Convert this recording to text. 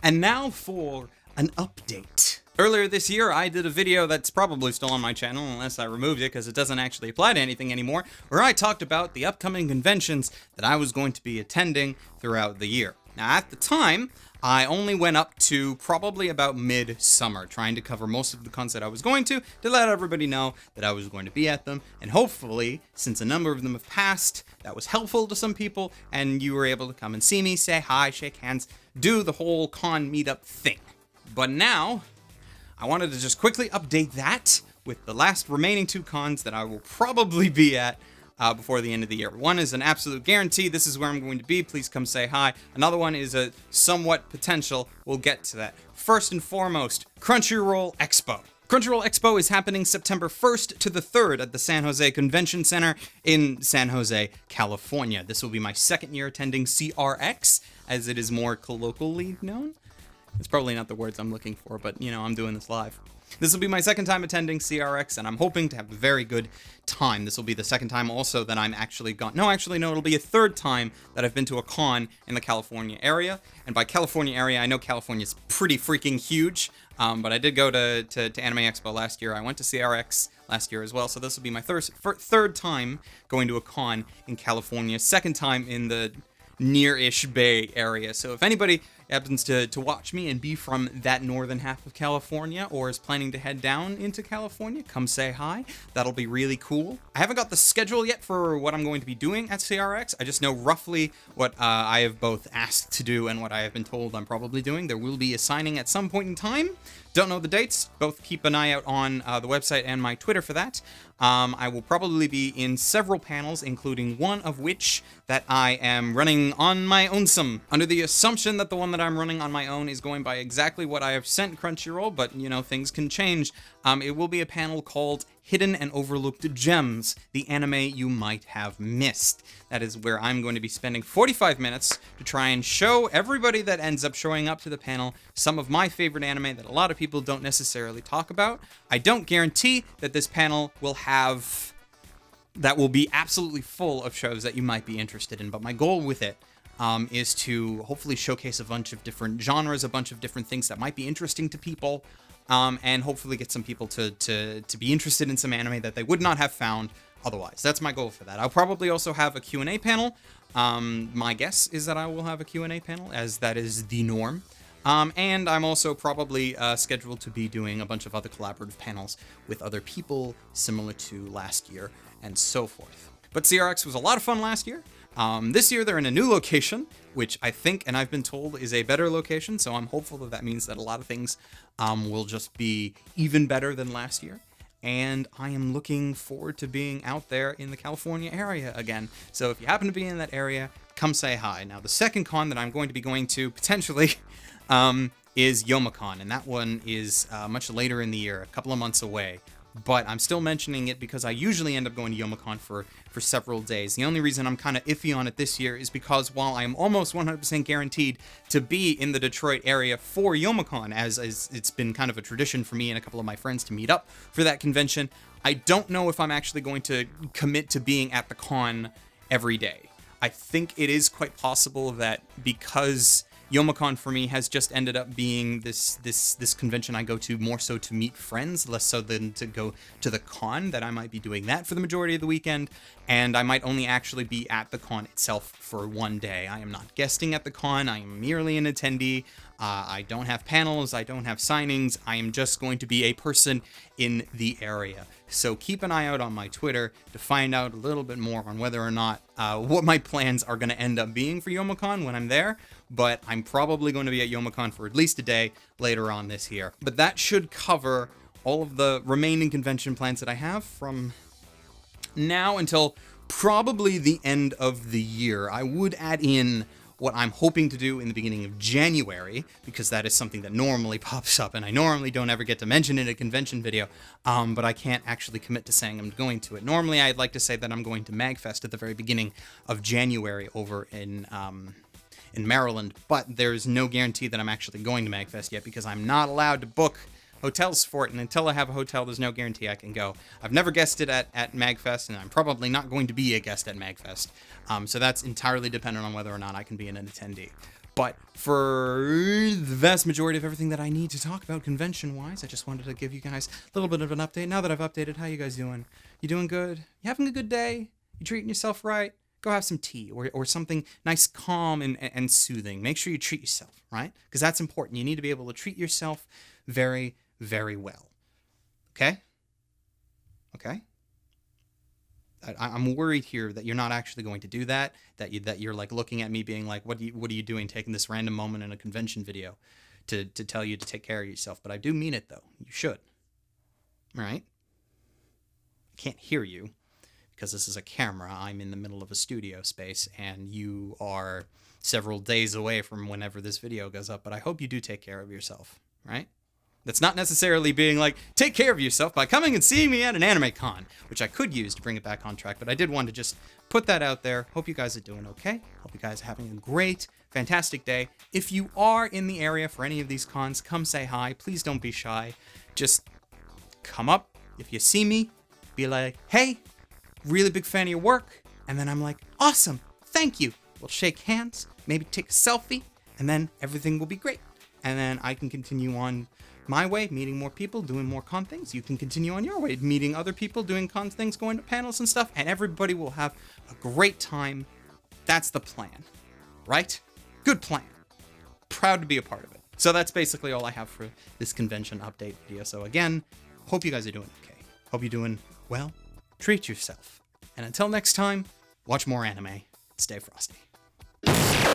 And now for an update. Earlier this year, I did a video that's probably still on my channel, unless I removed it because it doesn't actually apply to anything anymore, where I talked about the upcoming conventions that I was going to be attending throughout the year. Now, at the time, I only went up to probably about mid-summer, trying to cover most of the cons that I was going to let everybody know that I was going to be at them, and hopefully, since a number of them have passed, that was helpful to some people, and you were able to come and see me, say hi, shake hands, do the whole con meetup thing. But now, I wanted to just quickly update that with the last remaining two cons that I will probably be at before the end of the year. One is an absolute guarantee, this is where I'm going to be, please come say hi. Another one is a somewhat potential, we'll get to that. First and foremost, Crunchyroll Expo. Crunchyroll Expo is happening September 1st to the 3rd at the San Jose Convention Center in San Jose, California. This will be my second year attending CRX, as it is more colloquially known. It's probably not the words I'm looking for, but, you know, I'm doing this live. This will be my second time attending CRX, and I'm hoping to have a very good time. This will be the second time also that I'm actually gone. No, actually, no, it'll be a third time that I've been to a con in the California area. And by California area, I know California's pretty freaking huge, but I did go to Anime Expo last year. I went to CRX last year as well, so this will be my third time going to a con in California, second time in the near-ish Bay Area. So if anybody happens to watch me and be from that northern half of California or is planning to head down into California, come say hi. That'll be really cool. I haven't got the schedule yet for what I'm going to be doing at CRX. I just know roughly what I have both asked to do and what I have been told I'm probably doing. There will be a signing at some point in time. Don't know the dates. Both keep an eye out on the website and my Twitter for that. I will probably be in several panels, including one of which that I am running on my own under the assumption that the one that I'm running on my own is going by exactly what I have sent Crunchyroll, but, you know, things can change. It will be a panel called Hidden and Overlooked Gems, the anime you might have missed. That is where I'm going to be spending 45 minutes to try and show everybody that ends up showing up to the panel some of my favorite anime that a lot of people don't necessarily talk about. I don't guarantee that this panel will be absolutely full of shows that you might be interested in, but my goal with it is to hopefully showcase a bunch of different genres, a bunch of different things that might be interesting to people, and hopefully get some people to be interested in some anime that they would not have found otherwise. That's my goal for that. I'll probably also have a Q&A panel. My guess is that I will have a Q&A panel, as that is the norm. And I'm also probably scheduled to be doing a bunch of other collaborative panels with other people similar to last year and so forth. But CRX was a lot of fun last year. This year they're in a new location, which I think, and I've been told, is a better location, so I'm hopeful that that means that a lot of things will just be even better than last year. And I am looking forward to being out there in the California area again. So if you happen to be in that area, come say hi. Now, the second con that I'm going to be going to, potentially, is Youmacon, and that one is much later in the year, a couple of months away. But I'm still mentioning it because I usually end up going to Youmacon for several days. The only reason I'm kind of iffy on it this year is because while I am almost 100% guaranteed to be in the Detroit area for Youmacon, as it's been kind of a tradition for me and a couple of my friends to meet up for that convention, I don't know if I'm actually going to commit to being at the con every day. I think it is quite possible that because Youmacon for me has just ended up being this convention I go to more so to meet friends, less so than to go to the con, that I might be doing that for the majority of the weekend, and I might only actually be at the con itself for one day. I am not guesting at the con, I am merely an attendee. I don't have panels, I don't have signings, I am just going to be a person in the area. So keep an eye out on my Twitter to find out a little bit more on whether or not what my plans are going to end up being for Youmacon when I'm there, but I'm probably going to be at Youmacon for at least a day later on this year. But that should cover all of the remaining convention plans that I have from now until probably the end of the year. I would add in what I'm hoping to do in the beginning of January, because that is something that normally pops up, and I normally don't ever get to mention in a convention video, but I can't actually commit to saying I'm going to it. Normally, I'd like to say that I'm going to MagFest at the very beginning of January over in Maryland, but there's no guarantee that I'm actually going to MagFest yet, because I'm not allowed to book hotels for it, and until I have a hotel, there's no guarantee I can go. I've never guested at MagFest, and I'm probably not going to be a guest at MagFest, so that's entirely dependent on whether or not I can be an attendee. But for the vast majority of everything that I need to talk about convention-wise, I just wanted to give you guys a little bit of an update. Now that I've updated, how you guys doing? You doing good? You having a good day? You treating yourself right? Go have some tea or something nice, calm, and soothing. Make sure you treat yourself, right? Because that's important. You need to be able to treat yourself very, very well. Okay? Okay? I'm worried here that you're not actually going to do that. That you're like looking at me, being like, "What are you doing? Taking this random moment in a convention video to tell you to take care of yourself?" But I do mean it though. You should. All right? I can't hear you because this is a camera. I'm in the middle of a studio space, and you are several days away from whenever this video goes up. But I hope you do take care of yourself. Right? That's not necessarily being like, take care of yourself by coming and seeing me at an anime con, which I could use to bring it back on track, but I did want to just put that out there. Hope you guys are doing okay. Hope you guys are having a great, fantastic day. If you are in the area for any of these cons, come say hi. Please don't be shy. Just come up. If you see me, be like, hey, really big fan of your work. And then I'm like, awesome, thank you. We'll shake hands, maybe take a selfie, and then everything will be great. And then I can continue on my way, meeting more people, doing more con things. You can continue on your way, meeting other people, doing con things, going to panels and stuff, and everybody will have a great time. That's the plan, right? Good plan. Proud to be a part of it. So that's basically all I have for this convention update video. So again, hope you guys are doing okay. Hope you're doing well. Treat yourself. And until next time, watch more anime. Stay frosty.